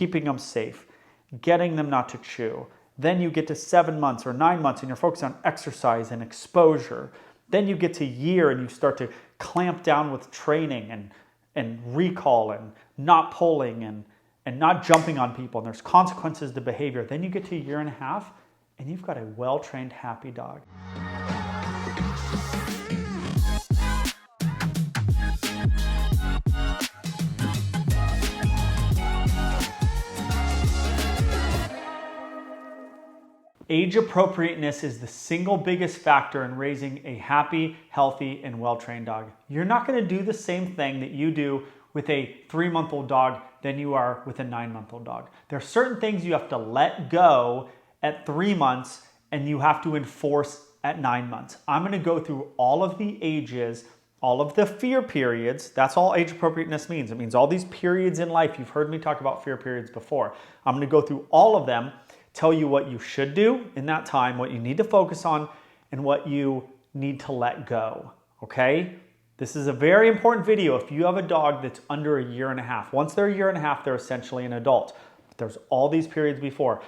keeping them safe, getting them not to chew. Then you get to 7 months or 9 months and you're focused on exercise and exposure. Then you get to a year and you start to clamp down with training and recall and not pulling and not jumping on people. And there's consequences to behavior. Then you get to a year and a half and you've got a well-trained, happy dog. Age appropriateness is the single biggest factor in raising a happy, healthy, and well-trained dog. You're not going to do the same thing that you do with a 3-month-old dog than you are with a 9-month-old dog. There are certain things you have to let go at 3 months and you have to enforce at 9 months. I'm going to go through all of the ages, all of the fear periods. That's all age appropriateness means. It means all these periods in life. You've heard me talk about fear periods before. I'm going to go through all of them, tell you what you should do in that time, what you need to focus on, and what you need to let go, okay? This is a very important video if you have a dog that's under a year and a half. Once they're a year and a half, they're essentially an adult. But there's all these periods before.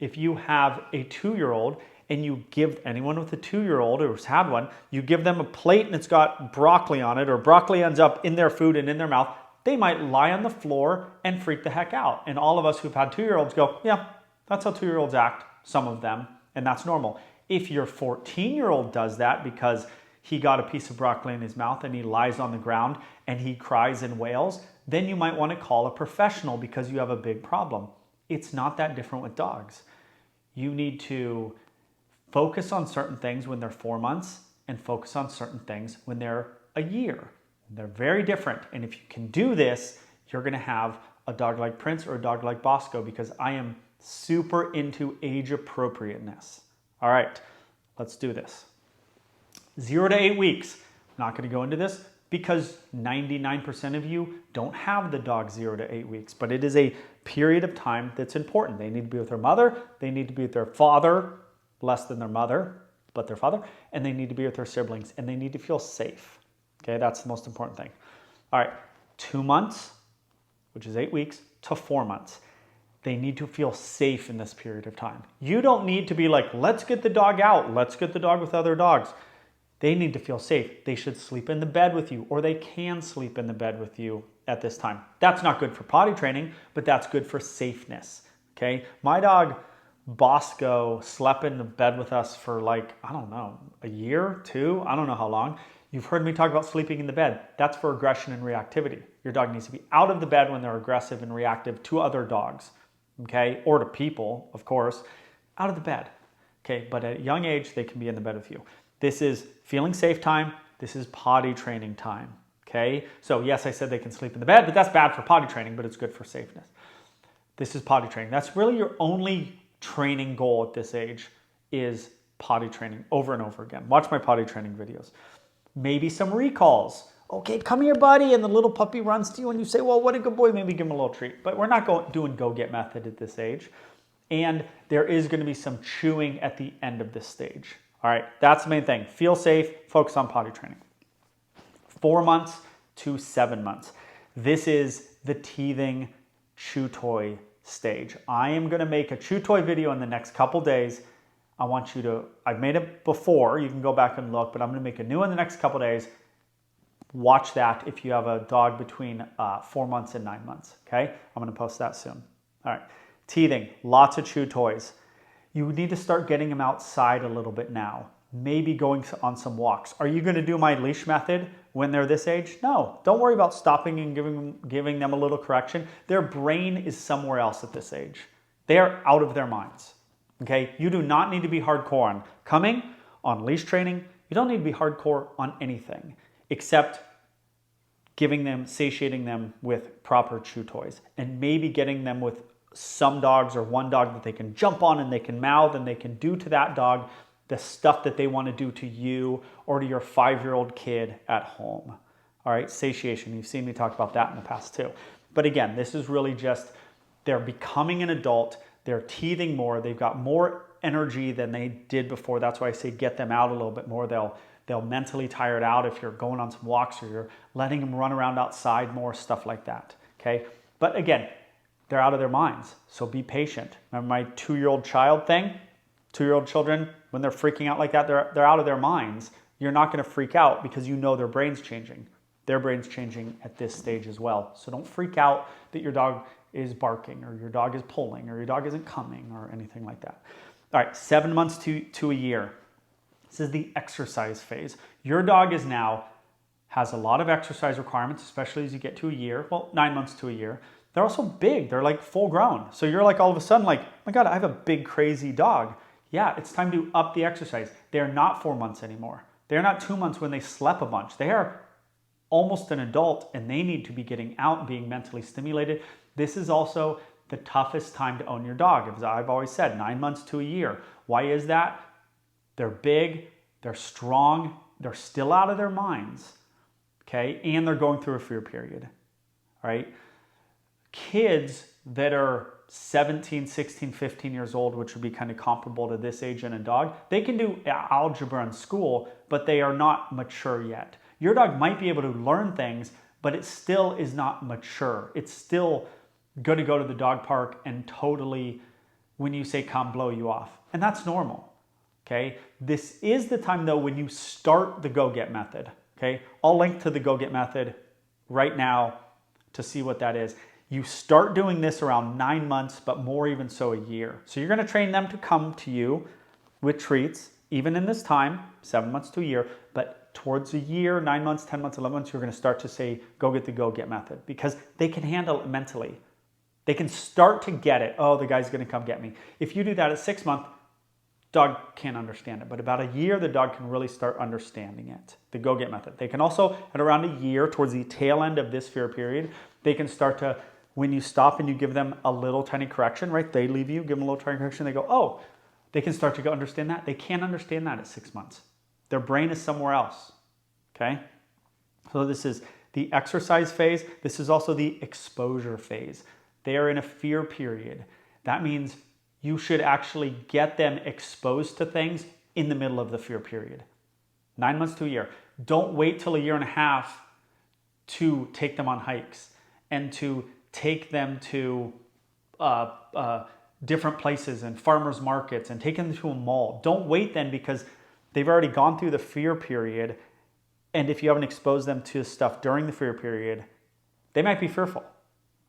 If you have a 2-year-old and you give anyone with a 2-year-old who's had one, you give them a plate and it's got broccoli on it, or broccoli ends up in their food and in their mouth, they might lie on the floor and freak the heck out. And all of us who've had 2-year-olds go, yeah, that's how 2-year-olds act, some of them, and that's normal. If your 14-year-old does that because he got a piece of broccoli in his mouth and he lies on the ground and he cries and wails, then you might want to call a professional because you have a big problem. It's not that different with dogs. You need to focus on certain things when they're 4 months and focus on certain things when they're a year. They're very different. And if you can do this, you're going to have a dog like Prince or a dog like Bosco, because I am super into age appropriateness. All right, let's do this. 0 to 8 weeks. I'm not going to go into this because 99% of you don't have the dog 0 to 8 weeks, but it is a period of time that's important. They need to be with their mother, they need to be with their father, less than their mother, but their father, and they need to be with their siblings, and they need to feel safe. Okay, that's the most important thing. All right, 2 months, which is 8 weeks, to 4 months. They need to feel safe in this period of time. You don't need to be like, let's get the dog out, let's get the dog with other dogs. They need to feel safe. They should sleep in the bed with you, or they can sleep in the bed with you at this time. That's not good for potty training, but that's good for safeness, okay? My dog, Bosco, slept in the bed with us for like, I don't know, a year, 2, I don't know how long. You've heard me talk about sleeping in the bed. That's for aggression and reactivity. Your dog needs to be out of the bed when they're aggressive and reactive to other dogs, okay? Or to people, of course, out of the bed, okay? But at a young age, they can be in the bed with you. This is feeling safe time. This is potty training time, okay? So yes, I said they can sleep in the bed, but that's bad for potty training, but it's good for safeness. This is potty training. That's really your only training goal at this age, is potty training over and over again. Watch my potty training videos. Maybe some recalls. Okay, come here, buddy, and the little puppy runs to you and you say, well, what a good boy, maybe give him a little treat. But we're not doing go-get method at this age. And there is going to be some chewing at the end of this stage. All right, that's the main thing. Feel safe, focus on potty training. 4 months to 7 months. This is the teething chew toy stage. I am going to make a chew toy video in the next couple days. I want you to, I've made it before, you can go back and look, but I'm going to make a new one in the next couple days. Watch that if you have a dog between 4 months and 9 months, okay? I'm going to post that soon. All right, teething, lots of chew toys. You need to start getting them outside a little bit now. Maybe going on some walks. Are you going to do my leash method when they're this age? No, don't worry about stopping and giving them a little correction. Their brain is somewhere else at this age. They are out of their minds, okay? You do not need to be hardcore on coming, on leash training. You don't need to be hardcore on anything except giving them, satiating them with proper chew toys, and maybe getting them with some dogs or one dog that they can jump on and they can mouth and they can do to that dog the stuff that they want to do to you or to your 5-year-old kid at home. All right, satiation. You've seen me talk about that in the past too. But again, this is really just, they're becoming an adult, they're teething more, they've got more energy than they did before. That's why I say get them out a little bit more. They'll mentally tire it out if you're going on some walks or you're letting them run around outside more, stuff like that, okay? But again, they're out of their minds. So be patient. Remember my 2-year-old child thing? 2-year-old children, when they're freaking out like that, they're out of their minds. You're not going to freak out because you know their brain's changing. Their brain's changing at this stage as well. So don't freak out that your dog is barking or your dog is pulling or your dog isn't coming or anything like that. All right, 7 months to a year. This is the exercise phase. Your dog has a lot of exercise requirements, especially as you get to a year. Well, 9 months to a year. They're also big. They're like full grown. So you're like all of a sudden like, oh my God, I have a big crazy dog. Yeah, it's time to up the exercise. They're not 4 months anymore. They're not 2 months when they slept a bunch. They are almost an adult and they need to be getting out and being mentally stimulated. This is also the toughest time to own your dog. As I've always said, 9 months to a year. Why is that? They're big, they're strong, they're still out of their minds, okay? And they're going through a fear period, all right? Kids that are 17, 16, 15 years old, which would be kind of comparable to this age in a dog, they can do algebra in school, but they are not mature yet. Your dog might be able to learn things, but it still is not mature. It's still going to go to the dog park and totally, when you say come, blow you off. And that's normal, okay? This is the time though when you start the go-get method, okay? I'll link to the go-get method right now to see what that is. You start doing this around 9 months, but more even so a year. So you're going to train them to come to you with treats, even in this time, 7 months to a year, but towards a year, 9 months, 10 months, 11 months, you're going to start to say, go get the go-get method because they can handle it mentally. They can start to get it. Oh, the guy's going to come get me. If you do that at 6 months, dog can't understand it. But about a year, the dog can really start understanding it, the go-get method. They can also, at around a year, towards the tail end of this fear period, they can start to, when you stop and you give them a little tiny correction, right? They leave you, give them a little tiny correction, they go, oh, they can start to go understand that. They can't understand that at 6 months. Their brain is somewhere else, okay? So this is the exercise phase. This is also the exposure phase. They are in a fear period. That means you should actually get them exposed to things in the middle of the fear period. 9 months to a year. Don't wait till a year and a half to take them on hikes and to take them to different places and farmers markets and take them to a mall. Don't wait then because they've already gone through the fear period. And if you haven't exposed them to stuff during the fear period, they might be fearful.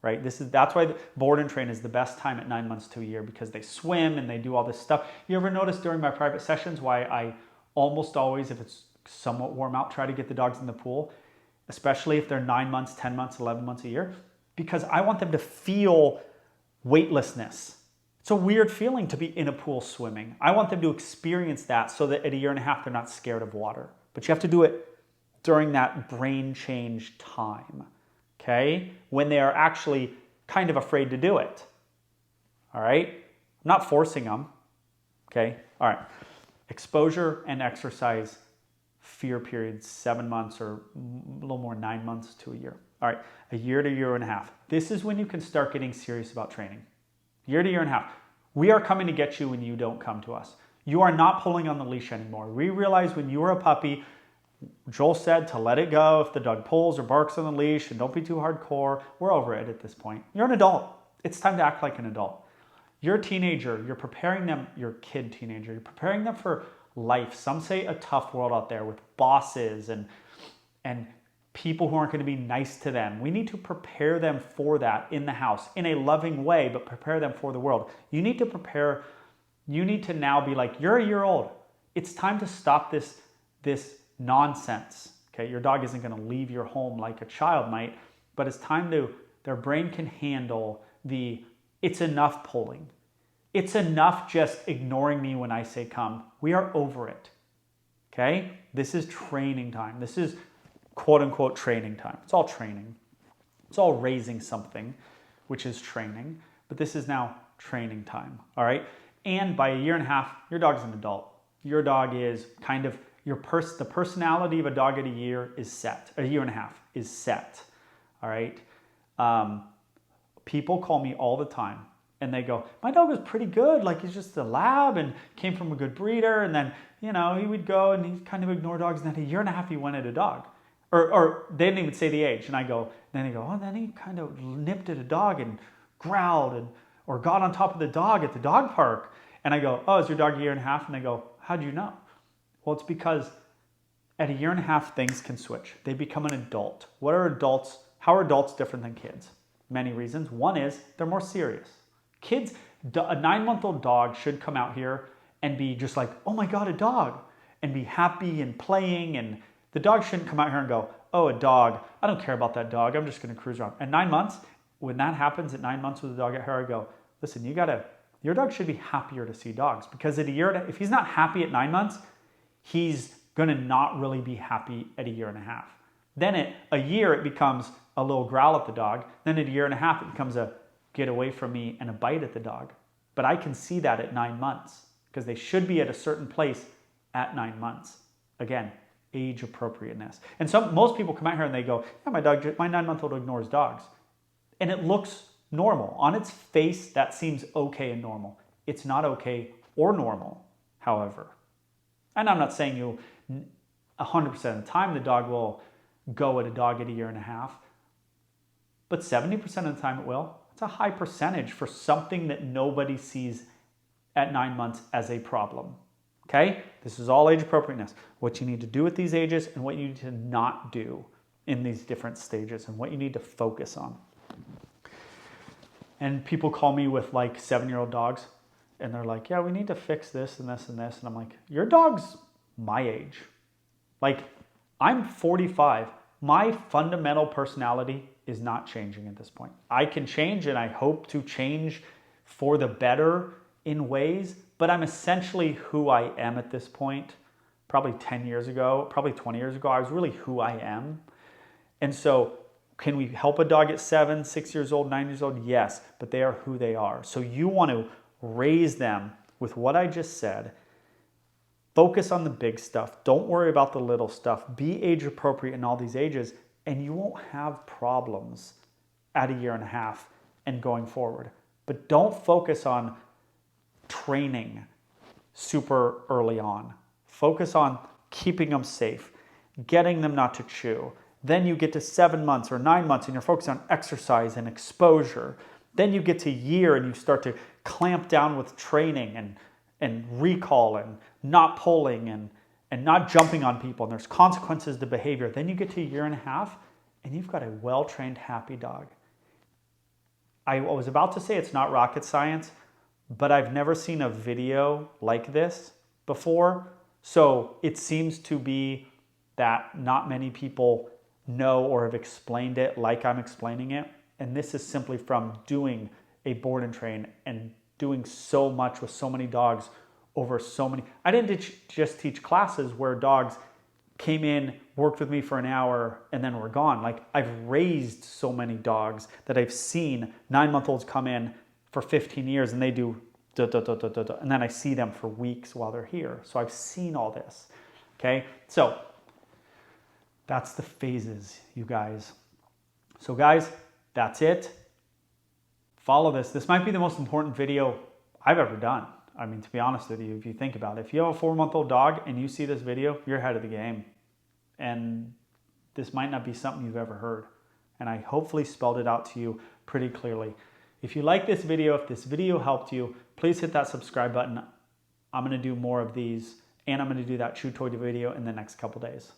Right? That's why the board and train is the best time at 9 months to a year because they swim and they do all this stuff. You ever notice during my private sessions why I almost always, if it's somewhat warm out, try to get the dogs in the pool, especially if they're 9 months, 10 months, 11 months a year, because I want them to feel weightlessness. It's a weird feeling to be in a pool swimming. I want them to experience that so that at a year and a half, they're not scared of water. But you have to do it during that brain change time. Okay, when they are actually kind of afraid to do it. All right, I'm not forcing them. Okay, all right. Exposure and exercise fear periods, 7 months or a little more, 9 months to a year. All right, a year to year and a half. This is when you can start getting serious about training. Year to year and a half. We are coming to get you when you don't come to us. You are not pulling on the leash anymore. We realize when you were a puppy, Joel said to let it go if the dog pulls or barks on the leash and don't be too hardcore. We're over it at this point. You're an adult. It's time to act like an adult. You're a teenager. You're preparing them, you're a kid teenager. You're preparing them for life. Some say a tough world out there with bosses and people who aren't going to be nice to them. We need to prepare them for that in the house in a loving way, but prepare them for the world. You need to prepare. You need to now be like, you're a year old. It's time to stop this nonsense. Okay, your dog isn't going to leave your home like a child might, but it's time to, their brain can handle it's enough pulling. It's enough just ignoring me when I say come. We are over it. Okay, this is training time. This is quote unquote training time. It's all training. It's all raising something, which is training, but this is now training time. All right, and by a year and a half, your dog's an adult. Your dog is kind of the personality of a dog at a year is set. A year and a half is set. All right. People call me all the time and they go, my dog was pretty good. Like he's just a lab and came from a good breeder. And then, he would go and he'd kind of ignore dogs. And then a year and a half, he wanted a dog. Or they didn't even say the age. And then they go, oh, then he kind of nipped at a dog and growled or got on top of the dog at the dog park. And I go, oh, is your dog a year and a half? And they go, how'd you know? Well, it's because at a year and a half, things can switch. They become an adult. What are adults? How are adults different than kids? Many reasons. One is they're more serious. Kids, a 9-month-old dog should come out here and be just like, oh my God, a dog, and be happy and playing. And the dog shouldn't come out here and go, oh, a dog. I don't care about that dog. I'm just going to cruise around. At 9 months, when that happens at 9 months with a dog at here, I go, listen, your dog should be happier to see dogs, because at a year, if he's not happy at 9 months, he's going to not really be happy at a year and a half. Then at a year, it becomes a little growl at the dog. Then at a year and a half, it becomes a get away from me and a bite at the dog. But I can see that at 9 months, because they should be at a certain place at 9 months. Again, age appropriateness. And most people come out here and they go, yeah, my 9-month-old ignores dogs. And it looks normal. On its face, that seems okay and normal. It's not okay or normal, however. And I'm not saying 100% of the time the dog will go at a dog at a year and a half, but 70% of the time it will. It's a high percentage for something that nobody sees at 9 months as a problem. Okay? This is all age appropriateness. What you need to do at these ages and what you need to not do in these different stages and what you need to focus on. And people call me with like 7-year-old dogs and they're like, yeah, we need to fix this and this and this. And I'm like, your dog's my age. Like, I'm 45. My fundamental personality is not changing at this point. I can change, and I hope to change for the better in ways, but I'm essentially who I am at this point. Probably 10 years ago, probably 20 years ago, I was really who I am. And so can we help a dog at 7, 6 years old, 9 years old? Yes, but they are who they are. So you want to raise them with what I just said. Focus on the big stuff. Don't worry about the little stuff. Be age appropriate in all these ages, and you won't have problems at a year and a half and going forward. But don't focus on training super early on. Focus on keeping them safe, getting them not to chew. Then you get to 7 months or 9 months and you're focused on exercise and exposure. Then you get to a year and you start to clamp down with training and recall and not pulling and not jumping on people. And there's consequences to behavior. Then you get to a year and a half and you've got a well-trained, happy dog. I was about to say it's not rocket science, but I've never seen a video like this before. So it seems to be that not many people know or have explained it like I'm explaining it. And this is simply from doing a board and train and doing so much with so many dogs over so many. I didn't just teach classes where dogs came in, worked with me for an hour, and then were gone. Like, I've raised so many dogs that I've seen 9-month-olds come in for 15 years and they do da, da, da, da, da, da, and then I see them for weeks while they're here. So I've seen all this. Okay, so that's the phases, you guys. So guys, that's it. Follow this. This might be the most important video I've ever done. I mean, to be honest with you, if you think about it, if you have a 4-month-old dog and you see this video, you're ahead of the game. And this might not be something you've ever heard. And I hopefully spelled it out to you pretty clearly. If you like this video, if this video helped you, please hit that subscribe button. I'm going to do more of these, and I'm going to do that chew toy video in the next couple days.